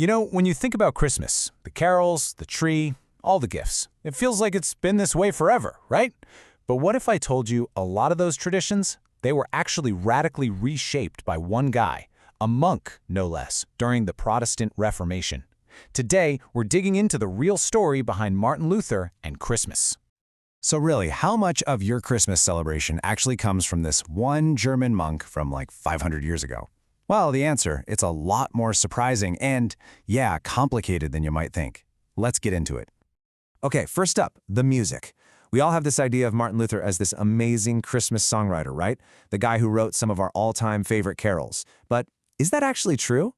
You know, when you think about Christmas, the carols, the tree, all the gifts, it feels like it's been this way forever, right? But what if I told you a lot of those traditions, they were actually radically reshaped by one guy, a monk, no less, during the Protestant Reformation? Today, we're digging into the real story behind Martin Luther and Christmas. So really, how much of your Christmas celebration actually comes from this one German monk from like 500 years ago? Well, the answer, it's a lot more surprising and, yeah, complicated than you might think. Let's get into it. Okay, first up, the music. We all have this idea of Martin Luther as this amazing Christmas songwriter, right? The guy who wrote some of our all-time favorite carols. But is that actually true?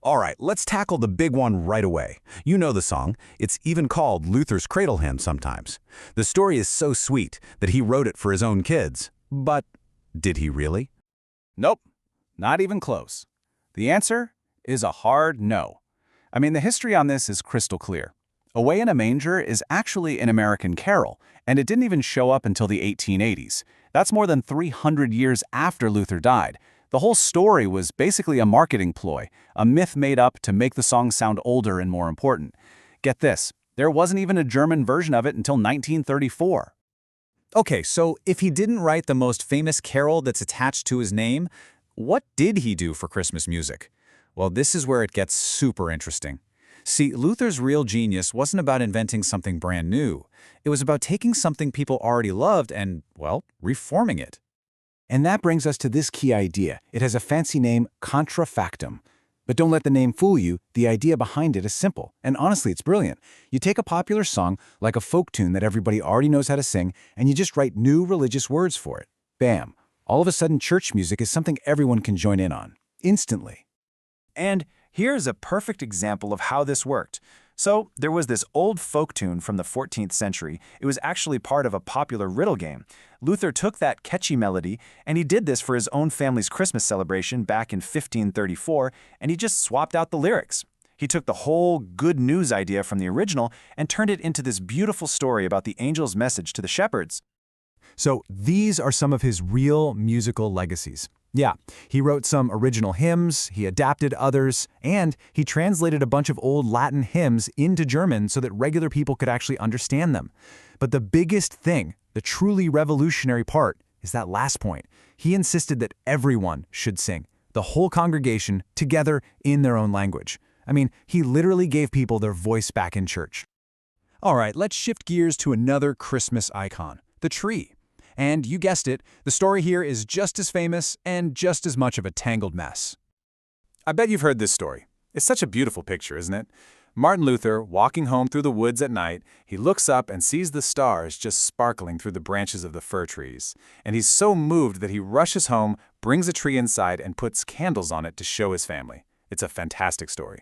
All right, let's tackle the big one right away. You know the song. It's even called Luther's Cradle Hymn sometimes. The story is so sweet that he wrote it for his own kids. But did he really? Nope, not even close. The answer is a hard no. I mean, the history on this is crystal clear. Away in a Manger is actually an American carol, and it didn't even show up until the 1880s. That's more than 300 years after Luther died. The whole story was basically a marketing ploy, a myth made up to make the song sound older and more important. Get this, there wasn't even a German version of it until 1934. Okay, so if he didn't write the most famous carol that's attached to his name, what did he do for Christmas music? Well, this is where it gets super interesting. See, Luther's real genius wasn't about inventing something brand new. It was about taking something people already loved and, well, reforming it. And that brings us to this key idea. It has a fancy name, contrafactum. But don't let the name fool you. The idea behind it is simple, and honestly, it's brilliant. You take a popular song, like a folk tune that everybody already knows how to sing, and you just write new religious words for it. Bam! All of a sudden, church music is something everyone can join in on, instantly. And here's a perfect example of how this worked. So, there was this old folk tune from the 14th century. It was actually part of a popular riddle game. Luther took that catchy melody, and he did this for his own family's Christmas celebration back in 1534, and he just swapped out the lyrics. He took the whole good news idea from the original and turned it into this beautiful story about the angel's message to the shepherds. So these are some of his real musical legacies. Yeah, he wrote some original hymns, he adapted others, and he translated a bunch of old Latin hymns into German so that regular people could actually understand them. But the biggest thing, the truly revolutionary part, is that last point. He insisted that everyone should sing, the whole congregation, together in their own language. I mean, he literally gave people their voice back in church. All right, let's shift gears to another Christmas icon, the tree. And you guessed it, the story here is just as famous and just as much of a tangled mess. I bet you've heard this story. It's such a beautiful picture, isn't it? Martin Luther, walking home through the woods at night, he looks up and sees the stars just sparkling through the branches of the fir trees. And he's so moved that he rushes home, brings a tree inside, and puts candles on it to show his family. It's a fantastic story.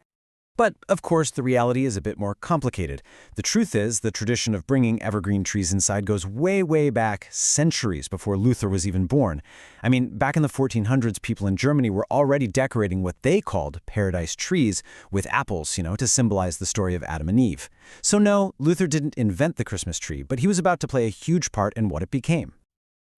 But, of course, the reality is a bit more complicated. The truth is, the tradition of bringing evergreen trees inside goes way, way back, centuries before Luther was even born. I mean, back in the 1400s, people in Germany were already decorating what they called paradise trees with apples, to symbolize the story of Adam and Eve. So no, Luther didn't invent the Christmas tree, but he was about to play a huge part in what it became.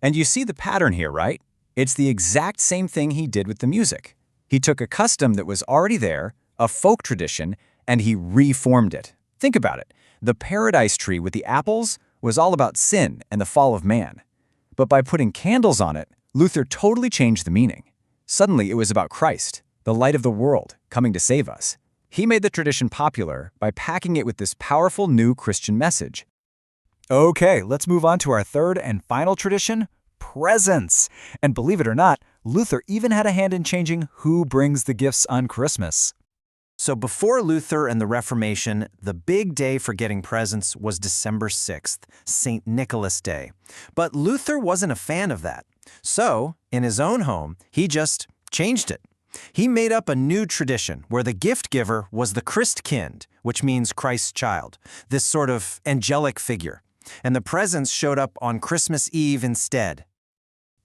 And you see the pattern here, right? It's the exact same thing he did with the music. He took a custom that was already there, a folk tradition, and he reformed it. Think about it. The paradise tree with the apples was all about sin and the fall of man. But by putting candles on it, Luther totally changed the meaning. Suddenly, it was about Christ, the light of the world, coming to save us. He made the tradition popular by packing it with this powerful new Christian message. Okay, let's move on to our third and final tradition, presents. And believe it or not, Luther even had a hand in changing who brings the gifts on Christmas. So before Luther and the Reformation, the big day for getting presents was December 6th, St. Nicholas Day. But Luther wasn't a fan of that. So, in his own home, he just changed it. He made up a new tradition where the gift giver was the Christkind, which means Christ's child, this sort of angelic figure. And the presents showed up on Christmas Eve instead.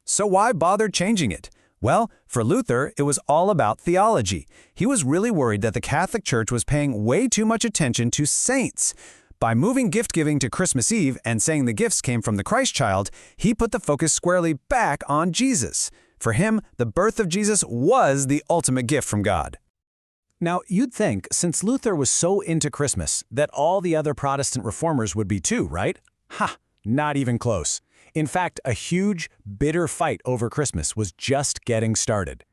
So why bother changing it? Well, for Luther, it was all about theology. He was really worried that the Catholic Church was paying way too much attention to saints. By moving gift-giving to Christmas Eve and saying the gifts came from the Christ child, he put the focus squarely back on Jesus. For him, the birth of Jesus was the ultimate gift from God. Now, you'd think, since Luther was so into Christmas, that all the other Protestant reformers would be too, right? Ha! Not even close. In fact, a huge, bitter fight over Christmas was just getting started.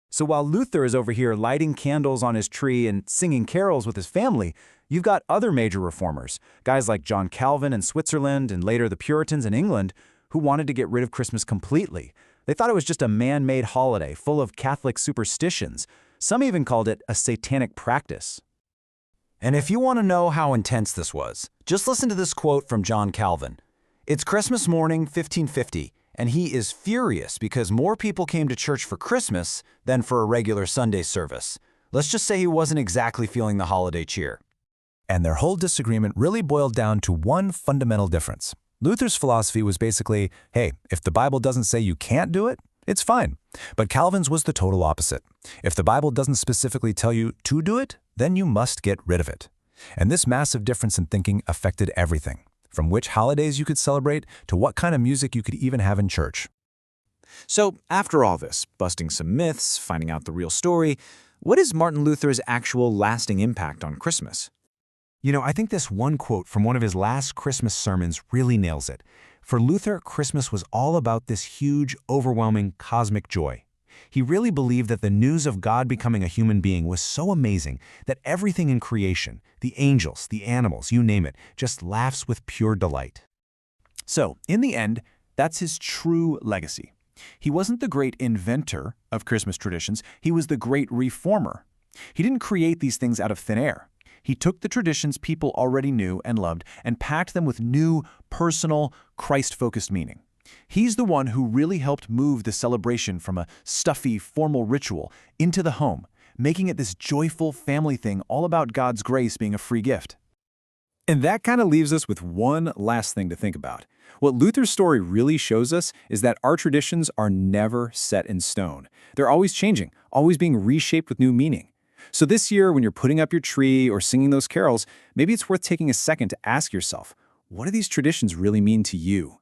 So while Luther is over here lighting candles on his tree and singing carols with his family, you've got other major reformers, guys like John Calvin in Switzerland and later the Puritans in England, who wanted to get rid of Christmas completely. They thought it was just a man-made holiday full of Catholic superstitions. Some even called it a satanic practice. And if you want to know how intense this was, just listen to this quote from John Calvin. It's Christmas morning, 1550, and he is furious because more people came to church for Christmas than for a regular Sunday service. Let's just say he wasn't exactly feeling the holiday cheer. And their whole disagreement really boiled down to one fundamental difference. Luther's philosophy was basically, hey, if the Bible doesn't say you can't do it, it's fine. But Calvin's was the total opposite. If the Bible doesn't specifically tell you to do it, then you must get rid of it. And this massive difference in thinking affected everything, from which holidays you could celebrate to what kind of music you could even have in church. So, after all this, busting some myths, finding out the real story, what is Martin Luther's actual lasting impact on Christmas? You know, I think this one quote from one of his last Christmas sermons really nails it. For Luther, Christmas was all about this huge, overwhelming, cosmic joy. He really believed that the news of God becoming a human being was so amazing that everything in creation, the angels, the animals, you name it, just laughs with pure delight. So, in the end, that's his true legacy. He wasn't the great inventor of Christmas traditions, he was the great reformer. He didn't create these things out of thin air. He took the traditions people already knew and loved and packed them with new, personal, Christ-focused meaning. He's the one who really helped move the celebration from a stuffy, formal ritual into the home, making it this joyful family thing all about God's grace being a free gift. And that kind of leaves us with one last thing to think about. What Luther's story really shows us is that our traditions are never set in stone. They're always changing, always being reshaped with new meaning. So this year, when you're putting up your tree or singing those carols, maybe it's worth taking a second to ask yourself, what do these traditions really mean to you?